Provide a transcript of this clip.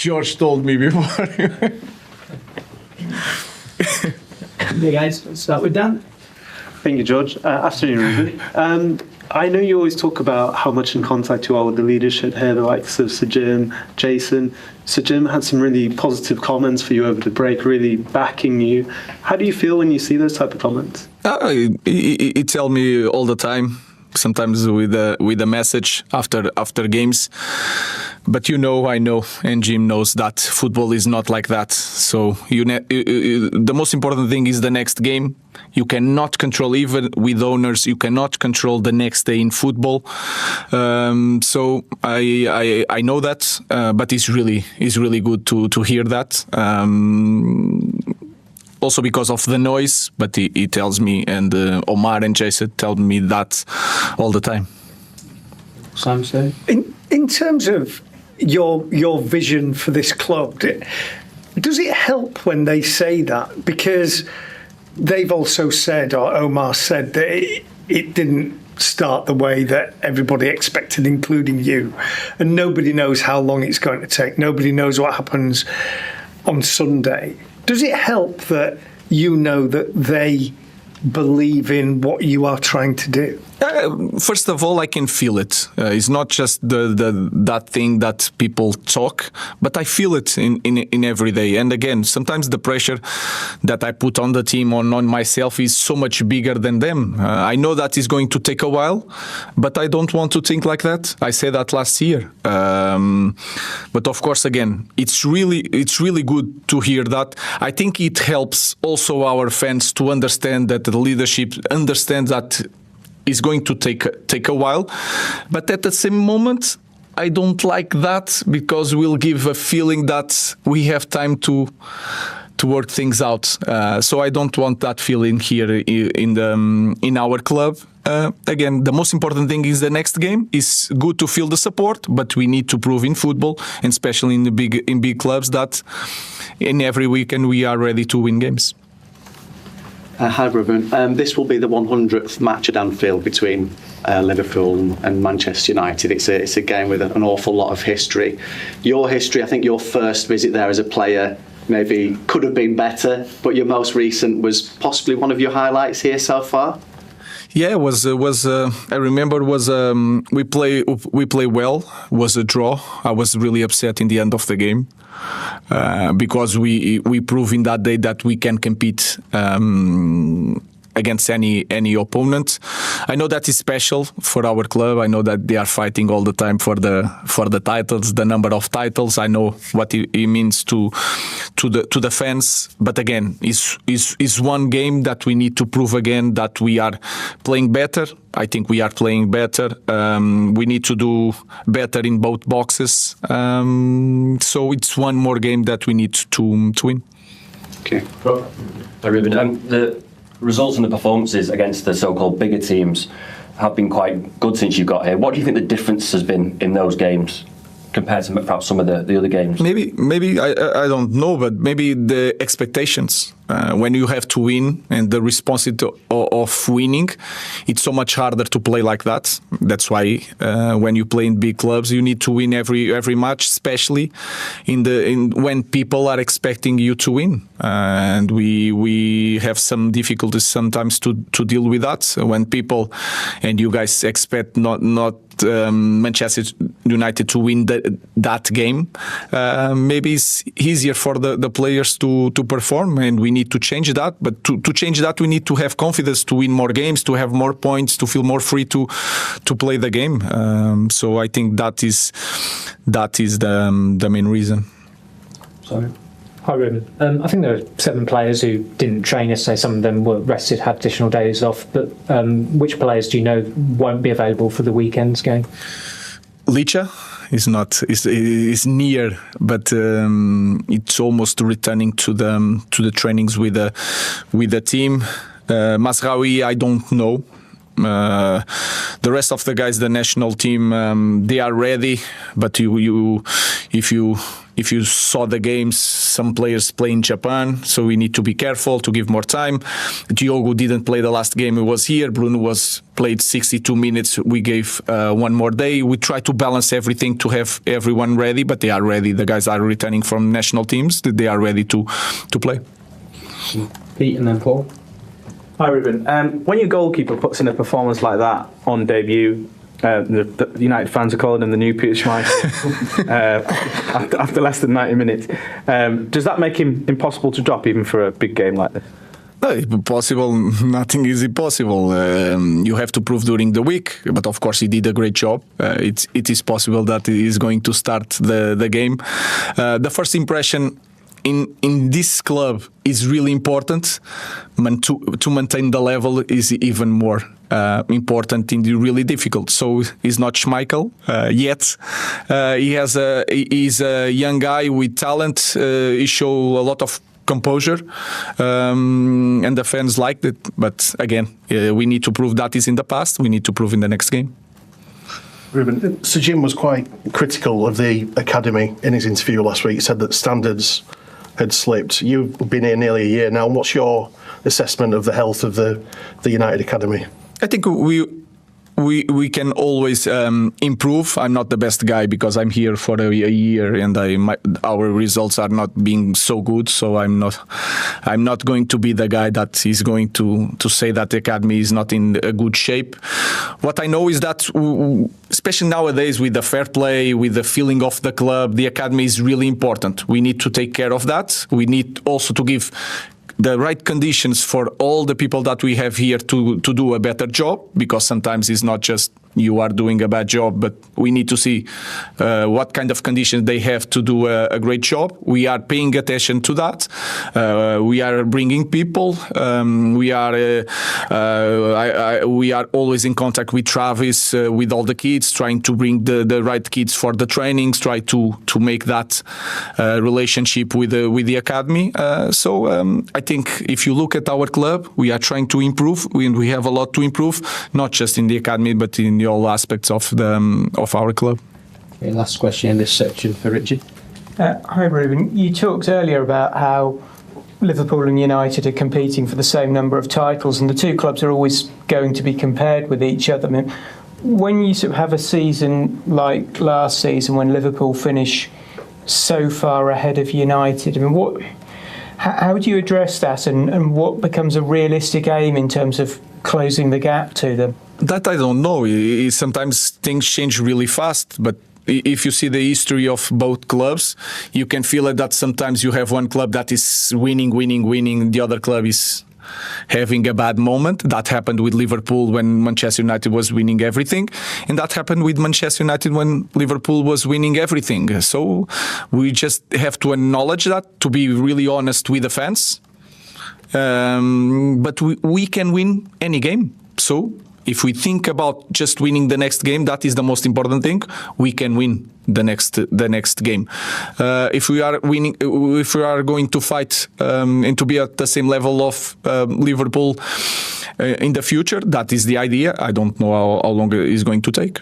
George told me before. Hey guys, let's start with Dan. Thank you, George. Afternoon, Ruben. I know you always talk about how much in contact you are with the leadership here, the likes of Sir Jim, Jason. Sir Jim had some really positive comments for you over the break, really backing you. How do you feel when you see those type of comments? He tell me all the time, sometimes with a message after games. But I know, and Jim knows that football is not like that. So the most important thing is the next game. You cannot control, even with owners, you cannot control the next day in football. So I know that, but it's really good to hear that. Also because of the noise, but he tells me, and Omar and Jason tell me that all the time. Sam, so in terms of your vision for this club, does it help when they say that? Because they've also said, or Omar said, that it didn't start the way that everybody expected, including you, and nobody knows how long it's going to take. Nobody knows what happens on Sunday. Does it help that you know that they believe in what you are trying to do? First of all, I can feel it. It's not just that thing that people talk, but I feel it in every day. And again, sometimes the pressure that I put on the team, on myself, is so much bigger than them. I know that it's going to take a while, but I don't want to think like that. I said that last year. But of course, again, it's really good to hear that. I think it helps also our fans to understand that the leadership understands that is going to take a while, but at the same moment, I don't like that, because we'll give a feeling that we have time to work things out. So I don't want that feeling here in our club. Again, the most important thing is the next game. It's good to feel the support, but we need to prove in football, and especially in big clubs, that in every weekend we are ready to win games. Hi, Ruben. This will be the 100th match at Anfield between Liverpool and Manchester United. It's a game with an awful lot of history. Your history, I think your first visit there as a player maybe could have been better, but your most recent was possibly one of your highlights here so far. Yeah, I remember we play well. Was a draw. I was really upset in the end of the game, because we proved in that day that we can compete against any opponent. I know that is special for our club. I know that they are fighting all the time for the titles, the number of titles. I know what it means to the fans. But again, is one game that we need to prove again that we are playing better. I think we are playing better. We need to do better in both boxes. So it's one more game that we need to win. Okay. Hi, Ruben. The results and the performances against the so-called bigger teams have been quite good since you got here. What do you think the difference has been in those games compared to perhaps some of the other games? Maybe I don't know, but maybe the expectations. When you have to win and the responsibility of winning, it's so much harder to play like that. That's why when you play in big clubs, you need to win every match, especially when people are expecting you to win. And we have some difficulties sometimes to deal with that. When people and you guys expect not Manchester United to win that game, maybe it's easier for the players to perform, and we need to change that. But to change that, we need to have confidence to win more games, to have more points, to feel more free to play the game. So I think that is the main reason. Sorry. Hi, Ruben. I think there are 7 players who didn't train yesterday. Some of them were rested, had additional days off. But which players do you know won't be available for the weekend's game? Licha is near, but it's almost returning to the trainings with the team. Masraoui, I don't know. The rest of the guys, the national team, they are ready. But if if you saw the games, some players play in Japan, so we need to be careful to give more time. Diogo didn't play the last game he was here. Bruno played 62 minutes. We gave one more day. We try to balance everything to have everyone ready, but they are ready. The guys are returning from national teams. They are ready to play. Pete and then Paul. Hi, Ruben. When your goalkeeper puts in a performance like that on debut, the United fans are calling him the new Peter Schmeichel after less than 90 minutes. Does that make him impossible to drop even for a big game like this? No, it's possible. Nothing is impossible. You have to prove during the week, but of course he did a great job. It is possible that he is going to start the game. The first impression in this club is really important. To maintain the level is even more important and really difficult. So he's not Schmeichel yet. He's a young guy with talent. He shows a lot of composure, and the fans liked it. But again, we need to prove that is in the past. We need to prove in the next game. Ruben, Sir Jim was quite critical of the academy in his interview last week. He said that standards had slipped. You've been here nearly a year now. What's your assessment of the health of the United academy? I think we can always improve. I'm not the best guy because I'm here for a year and our results are not being so good. So I'm not going to be the guy that is going to say that the academy is not in a good shape. What I know is that, especially nowadays with the fair play, with the feeling of the club, the academy is really important. We need to take care of that. We need also to give the right conditions for all the people that we have here to do a better job, because sometimes it's not just you are doing a bad job, but we need to see what kind of conditions they have to do a great job. We are paying attention to that. We are bringing people. We are always in contact with Travis, with all the kids, trying to bring the right kids for the trainings, try to make that relationship with the academy. So I think if you look at our club, we are trying to improve. We have a lot to improve, not just in the academy, but in all aspects of our club. Okay, last question in this section for Richie. Hi, Ruben. You talked earlier about how Liverpool and United are competing for the same number of titles, and the two clubs are always going to be compared with each other. I mean, when you sort of have a season like last season, when Liverpool finish so far ahead of United, I mean, how do you address that, and what becomes a realistic aim in terms of closing the gap to them? That I don't know. Sometimes things change really fast, but if you see the history of both clubs, you can feel it that sometimes you have one club that is winning, the other club is having a bad moment. That happened with Liverpool when Manchester United was winning everything, and that happened with Manchester United when Liverpool was winning everything. So we just have to acknowledge that, to be really honest with the fans. But we can win any game. So if we think about just winning the next game, that is the most important thing. We can win the next game. If we are winning, if we are going to fight and to be at the same level of Liverpool in the future, that is the idea. I don't know how long it is going to take.